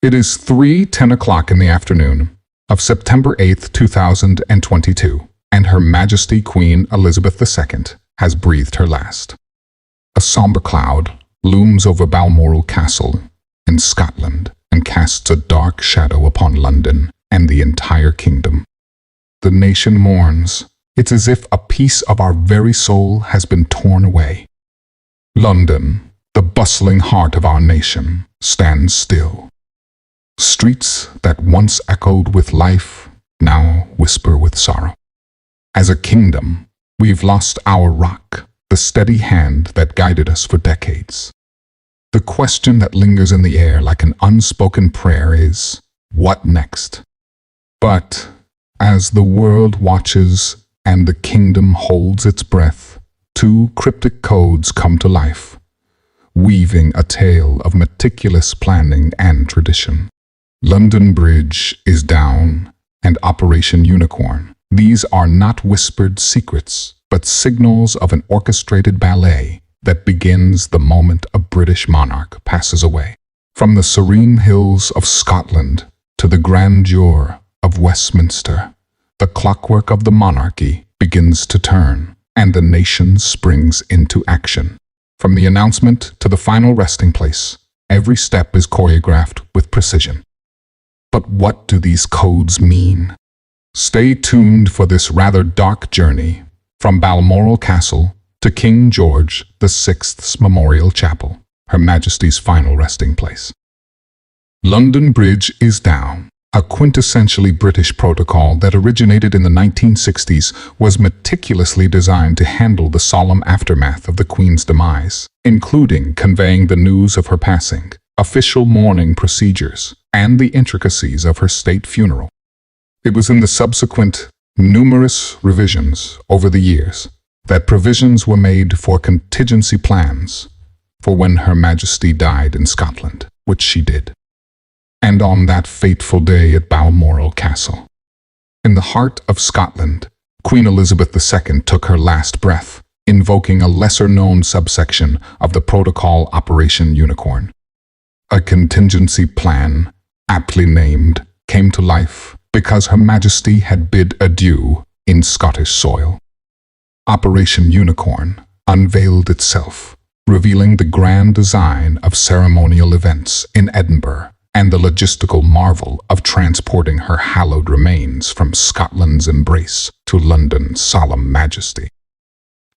It is 3:10 o'clock in the afternoon of September 8th, 2022, and Her Majesty Queen Elizabeth II has breathed her last. A somber cloud looms over Balmoral Castle in Scotland and casts a dark shadow upon London and the entire kingdom. The nation mourns. It's as if a piece of our very soul has been torn away. London, the bustling heart of our nation, stands still. Streets that once echoed with life now whisper with sorrow. As a kingdom, we've lost our rock, the steady hand that guided us for decades. The question that lingers in the air like an unspoken prayer is, what next? But as the world watches and the kingdom holds its breath, two cryptic codes come to life, weaving a tale of meticulous planning and tradition. London Bridge is down, and Operation Unicorn. These are not whispered secrets, but signals of an orchestrated ballet that begins the moment a British monarch passes away. From the serene hills of Scotland to the grandeur of Westminster, the clockwork of the monarchy begins to turn, and the nation springs into action. From the announcement to the final resting place, every step is choreographed with precision. But what do these codes mean? Stay tuned for this rather dark journey from Balmoral Castle to King George VI's Memorial Chapel, Her Majesty's final resting place. London Bridge is down. A quintessentially British protocol that originated in the 1960s was meticulously designed to handle the solemn aftermath of the Queen's demise, including conveying the news of her passing, official mourning procedures, and the intricacies of her state funeral. It was in the subsequent numerous revisions over the years that provisions were made for contingency plans for when Her Majesty died in Scotland, which she did. And on that fateful day at Balmoral Castle, in the heart of Scotland, Queen Elizabeth II took her last breath, invoking a lesser-known subsection of the protocol Operation Unicorn. A contingency plan, aptly named, came to life because Her Majesty had bid adieu in Scottish soil. Operation Unicorn unveiled itself, revealing the grand design of ceremonial events in Edinburgh and the logistical marvel of transporting her hallowed remains from Scotland's embrace to London's solemn majesty.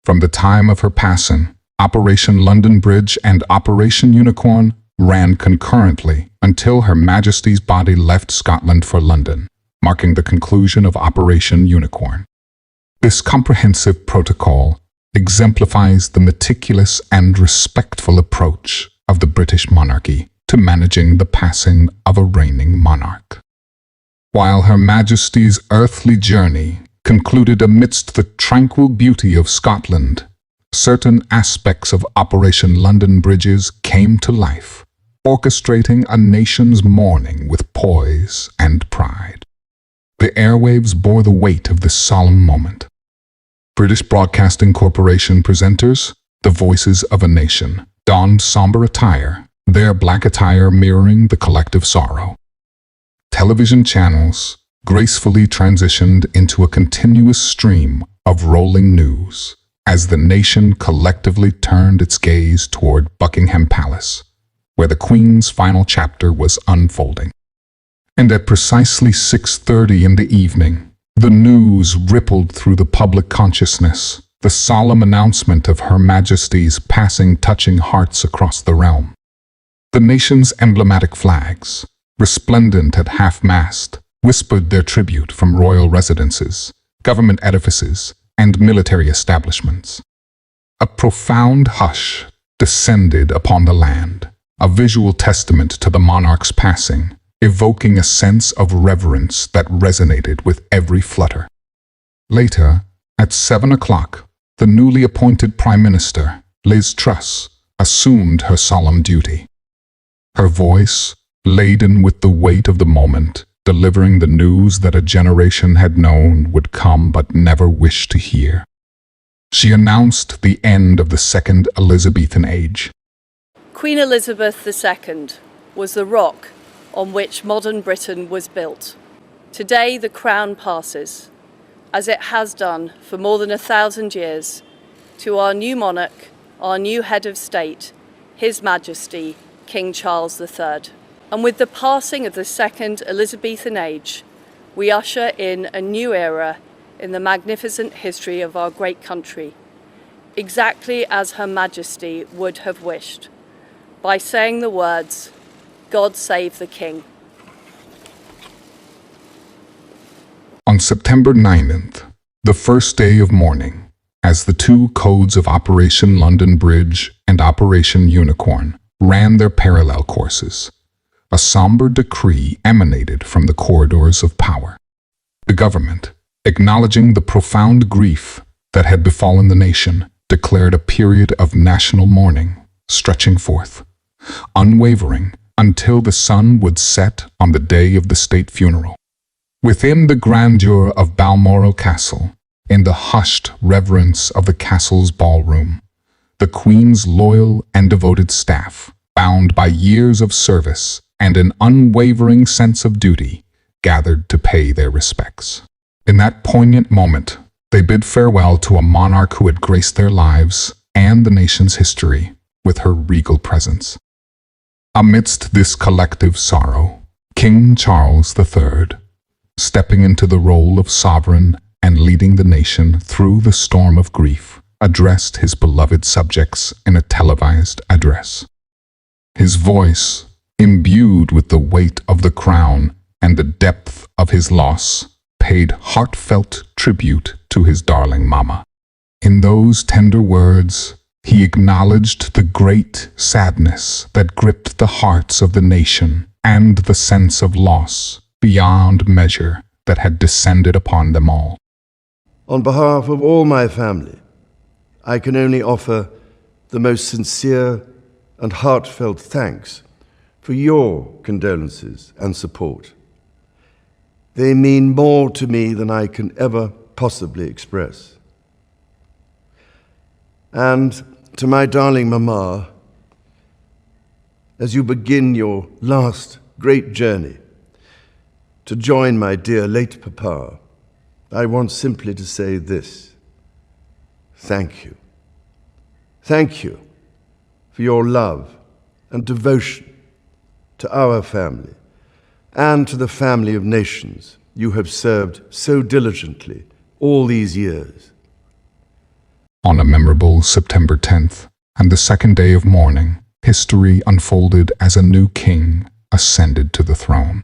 From the time of her passing, Operation London Bridge and Operation Unicorn ran concurrently until Her Majesty's body left Scotland for London, marking the conclusion of Operation Unicorn. This comprehensive protocol exemplifies the meticulous and respectful approach of the British monarchy to managing the passing of a reigning monarch. While Her Majesty's earthly journey concluded amidst the tranquil beauty of Scotland, certain aspects of Operation London Bridges came to life, orchestrating a nation's mourning with poise and pride. The airwaves bore the weight of this solemn moment. British Broadcasting Corporation presenters, the voices of a nation, donned somber attire, their black attire mirroring the collective sorrow. Television channels gracefully transitioned into a continuous stream of rolling news as the nation collectively turned its gaze toward Buckingham Palace, where the Queen's final chapter was unfolding. And at precisely 6:30 in the evening, the news rippled through the public consciousness, the solemn announcement of Her Majesty's passing touching hearts across the realm. The nation's emblematic flags, resplendent at half-mast, whispered their tribute from royal residences, government edifices, and military establishments. A profound hush descended upon the land, a visual testament to the monarch's passing, evoking a sense of reverence that resonated with every flutter. Later, at 7 o'clock, the newly appointed Prime Minister, Liz Truss, assumed her solemn duty. Her voice, laden with the weight of the moment, delivering the news that a generation had known would come but never wished to hear. She announced the end of the Second Elizabethan Age. Queen Elizabeth II was the rock on which modern Britain was built. Today the crown passes, as it has done for more than 1,000 years, to our new monarch, our new head of state, His Majesty, King Charles III. And with the passing of the second Elizabethan age, we usher in a new era in the magnificent history of our great country, exactly as Her Majesty would have wished, by saying the words, "God save the King." On September 9th, the first day of mourning, as the two codes of Operation London Bridge and Operation Unicorn ran their parallel courses, a somber decree emanated from the corridors of power. The government, acknowledging the profound grief that had befallen the nation, declared a period of national mourning, stretching forth, unwavering, until the sun would set on the day of the state funeral. Within the grandeur of Balmoral Castle, in the hushed reverence of the castle's ballroom, the Queen's loyal and devoted staff, bound by years of service and an unwavering sense of duty, gathered to pay their respects. In that poignant moment, they bid farewell to a monarch who had graced their lives and the nation's history with her regal presence. Amidst this collective sorrow, King Charles III, stepping into the role of sovereign and leading the nation through the storm of grief, addressed his beloved subjects in a televised address. His voice, imbued with the weight of the crown and the depth of his loss, paid heartfelt tribute to his darling mama. In those tender words, he acknowledged the great sadness that gripped the hearts of the nation and the sense of loss beyond measure that had descended upon them all. On behalf of all my family, I can only offer the most sincere and heartfelt thanks for your condolences and support. They mean more to me than I can ever possibly express. And to my darling Mama, as you begin your last great journey to join my dear late Papa, I want simply to say this: thank you. Thank you for your love and devotion to our family and to the family of nations you have served so diligently all these years. On a memorable September 10th, and the second day of mourning, history unfolded as a new king ascended to the throne.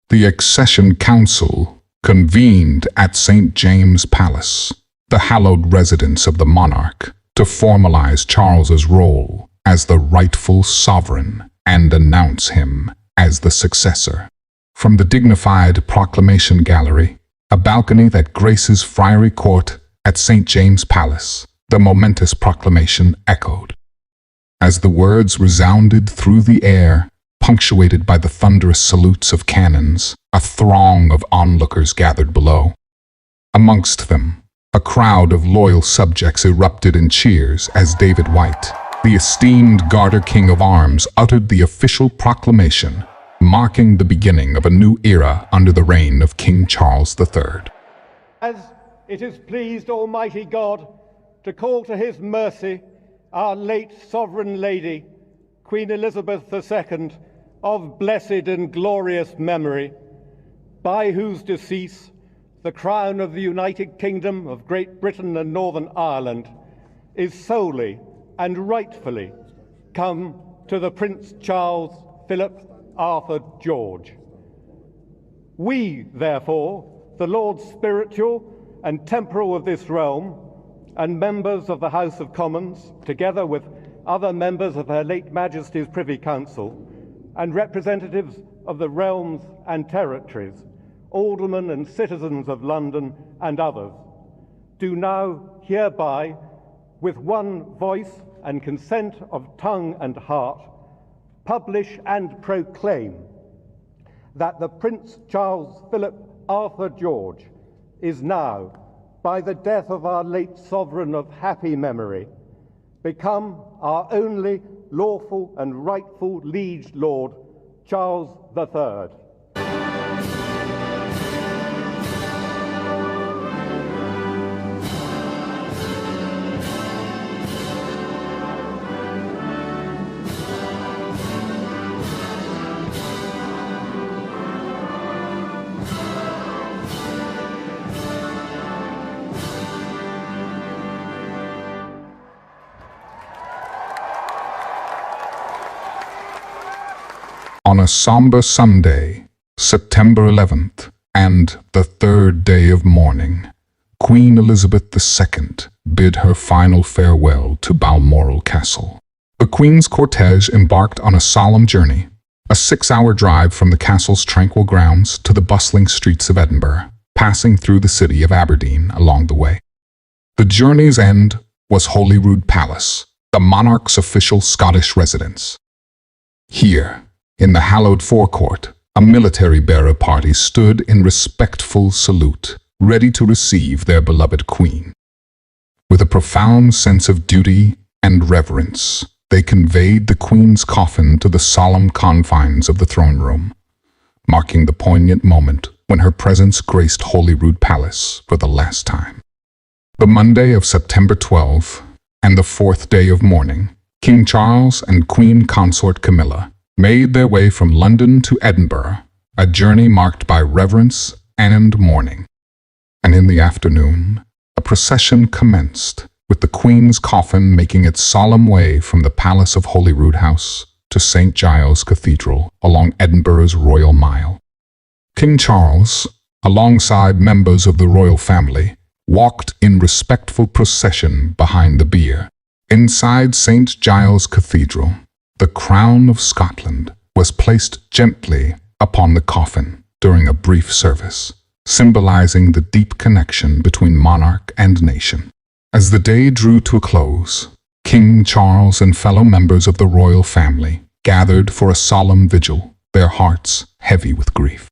The Accession Council convened at St. James's Palace, the hallowed residence of the monarch, to formalize Charles's role as the rightful sovereign and announce him as the successor. From the dignified proclamation gallery, a balcony that graces Friary Court at St. James's Palace, the momentous proclamation echoed. As the words resounded through the air, punctuated by the thunderous salutes of cannons, a throng of onlookers gathered below. Amongst them, a crowd of loyal subjects erupted in cheers as David White, the esteemed Garter King of Arms, uttered the official proclamation, marking the beginning of a new era under the reign of King Charles III. As it has pleased Almighty God to call to his mercy our late Sovereign Lady, Queen Elizabeth II, of blessed and glorious memory, by whose decease the crown of the United Kingdom of Great Britain and Northern Ireland is solely and rightfully come to the Prince Charles Philip Arthur George. We, therefore, the Lords Spiritual and Temporal of this realm, and members of the House of Commons, together with other members of Her late Majesty's Privy Council, and representatives of the realms and territories, aldermen and citizens of London and others, do now hereby, with one voice and consent of tongue and heart, publish and proclaim that the Prince Charles Philip Arthur George is now, by the death of our late sovereign of happy memory, become our only lawful and rightful liege lord, Charles III. On a somber Sunday, September 11th, and the third day of mourning, Queen Elizabeth II bid her final farewell to Balmoral Castle. The Queen's cortege embarked on a solemn journey, a 6-hour drive from the castle's tranquil grounds to the bustling streets of Edinburgh, passing through the city of Aberdeen along the way. The journey's end was Holyrood Palace, the monarch's official Scottish residence. Here, in the hallowed forecourt, a military bearer party stood in respectful salute, ready to receive their beloved queen. With a profound sense of duty and reverence, they conveyed the queen's coffin to the solemn confines of the throne room, marking the poignant moment when her presence graced Holyrood Palace for the last time. The Monday of September 12 and the 4th day of mourning, King Charles and Queen Consort Camilla made their way from London to Edinburgh, a journey marked by reverence and mourning. And in the afternoon, a procession commenced, with the Queen's coffin making its solemn way from the Palace of Holyrood House to St. Giles Cathedral along Edinburgh's Royal Mile. King Charles, alongside members of the royal family, walked in respectful procession behind the bier. Inside St. Giles Cathedral, the crown of Scotland was placed gently upon the coffin during a brief service, symbolizing the deep connection between monarch and nation. As the day drew to a close, King Charles and fellow members of the royal family gathered for a solemn vigil, their hearts heavy with grief.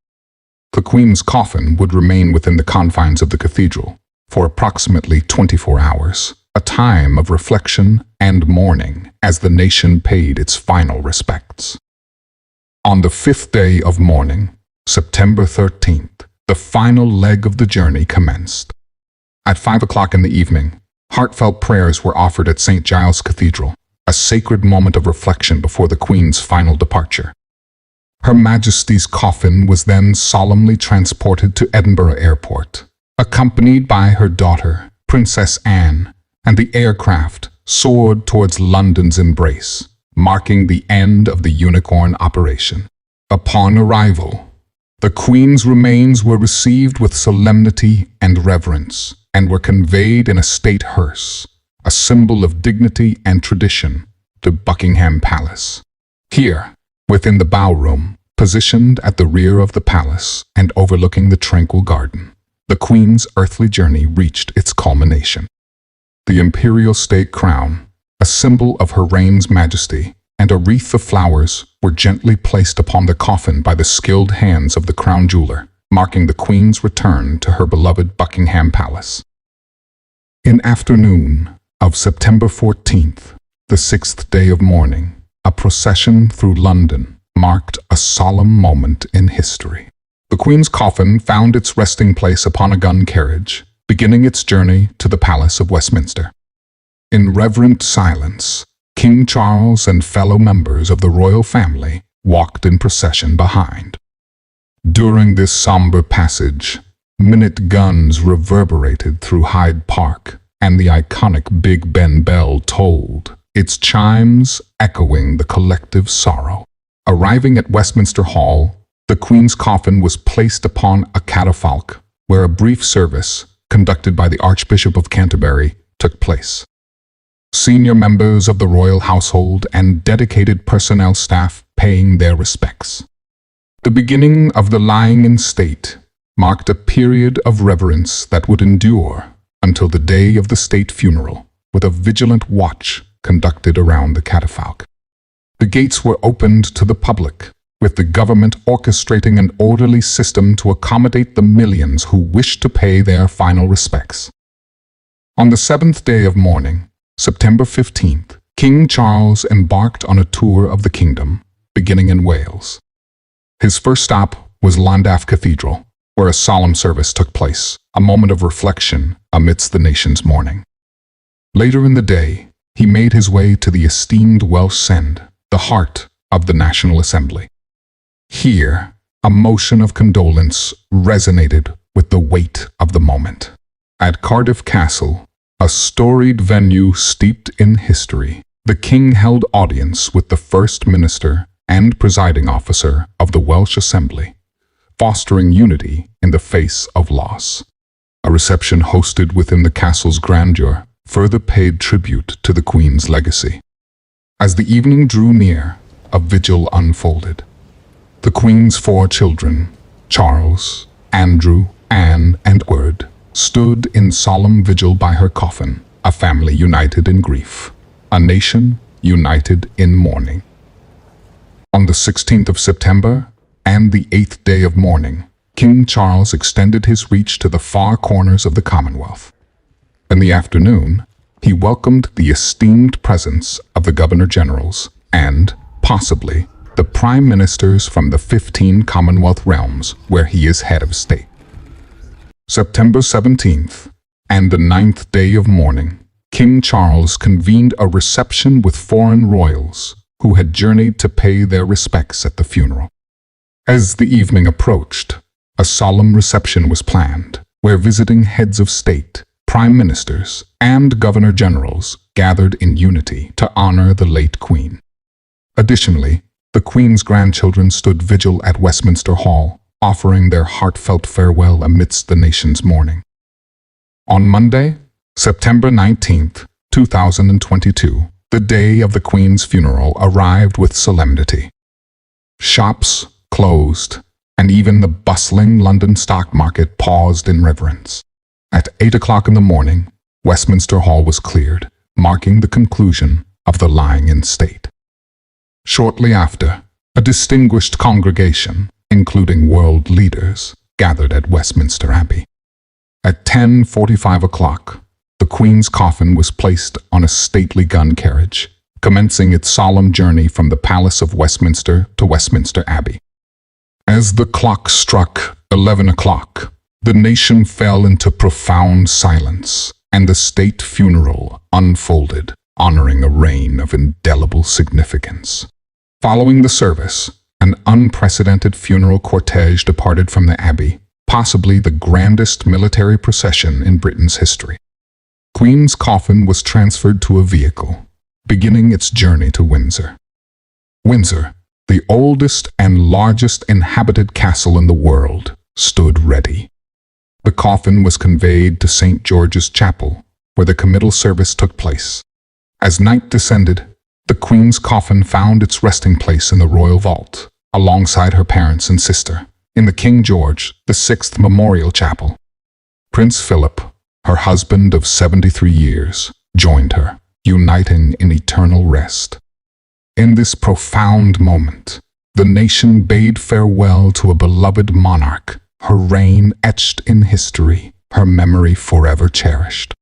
The Queen's coffin would remain within the confines of the cathedral for approximately 24 hours, a time of reflection and mourning as the nation paid its final respects. On the 5th day of mourning, September 13th, the final leg of the journey commenced. At 5 o'clock in the evening, heartfelt prayers were offered at St. Giles Cathedral, a sacred moment of reflection before the Queen's final departure. Her Majesty's coffin was then solemnly transported to Edinburgh Airport, accompanied by her daughter, Princess Anne, and the aircraft soared towards London's embrace, marking the end of the Unicorn operation. Upon arrival, the Queen's remains were received with solemnity and reverence, and were conveyed in a state hearse, a symbol of dignity and tradition, to Buckingham Palace. Here, within the ballroom, positioned at the rear of the palace and overlooking the tranquil garden, the Queen's earthly journey reached its culmination. The imperial state crown, a symbol of her reign's majesty, and a wreath of flowers were gently placed upon the coffin by the skilled hands of the crown jeweler, marking the Queen's return to her beloved Buckingham Palace. In afternoon of September 14th, the 6th day of mourning, a procession through London marked a solemn moment in history. The Queen's coffin found its resting place upon a gun carriage, beginning its journey to the Palace of Westminster. In reverent silence, King Charles and fellow members of the royal family walked in procession behind. During this somber passage, minute guns reverberated through Hyde Park, and the iconic Big Ben bell tolled, its chimes echoing the collective sorrow. Arriving at Westminster Hall, the Queen's coffin was placed upon a catafalque, where a brief service, conducted by the Archbishop of Canterbury, took place. Senior members of the royal household and dedicated personnel staff paying their respects. The beginning of the lying in state marked a period of reverence that would endure until the day of the state funeral, with a vigilant watch conducted around the catafalque. The gates were opened to the public, with the government orchestrating an orderly system to accommodate the millions who wished to pay their final respects. On the 7th day of mourning, September 15th, King Charles embarked on a tour of the kingdom, beginning in Wales. His first stop was Llandaff Cathedral, where a solemn service took place, a moment of reflection amidst the nation's mourning. Later in the day, he made his way to the esteemed Welsh Send, the heart of the National Assembly. Here, a motion of condolence resonated with the weight of the moment. At Cardiff Castle, a storied venue steeped in history, the king held audience with the First Minister and presiding officer of the Welsh Assembly, fostering unity in the face of loss. A reception hosted within the castle's grandeur further paid tribute to the Queen's legacy. As the evening drew near, a vigil unfolded. The Queen's 4 children, Charles, Andrew, Anne, and Edward, stood in solemn vigil by her coffin, a family united in grief, a nation united in mourning. On the 16th of September and the 8th day of mourning, King Charles extended his reach to the far corners of the Commonwealth. In the afternoon, he welcomed the esteemed presence of the Governor-Generals and, possibly, the Prime Ministers from the 15 Commonwealth realms where he is head of state. September 17th and the 9th day of mourning, King Charles convened a reception with foreign royals who had journeyed to pay their respects at the funeral. As the evening approached, a solemn reception was planned, where visiting heads of state, prime ministers, and governor-generals gathered in unity to honor the late Queen. Additionally, the Queen's grandchildren stood vigil at Westminster Hall, offering their heartfelt farewell amidst the nation's mourning. On Monday, September 19th, 2022, the day of the Queen's funeral arrived with solemnity. Shops closed, and even the bustling London stock market paused in reverence. At 8 o'clock in the morning, Westminster Hall was cleared, marking the conclusion of the lying in state. Shortly after, a distinguished congregation, including world leaders, gathered at Westminster Abbey. At 10:45 o'clock, the Queen's coffin was placed on a stately gun carriage, commencing its solemn journey from the Palace of Westminster to Westminster Abbey. As the clock struck 11 o'clock, the nation fell into profound silence, and the state funeral unfolded, honoring a reign of indelible significance. Following the service, an unprecedented funeral cortege departed from the Abbey, possibly the grandest military procession in Britain's history. Queen's coffin was transferred to a vehicle, beginning its journey to Windsor. Windsor, the oldest and largest inhabited castle in the world, stood ready. The coffin was conveyed to St. George's Chapel, where the committal service took place. As night descended, the Queen's coffin found its resting place in the royal vault, alongside her parents and sister, in the King George VI Memorial Chapel. Prince Philip, her husband of 73 years, joined her, uniting in eternal rest. In this profound moment, the nation bade farewell to a beloved monarch, her reign etched in history, her memory forever cherished.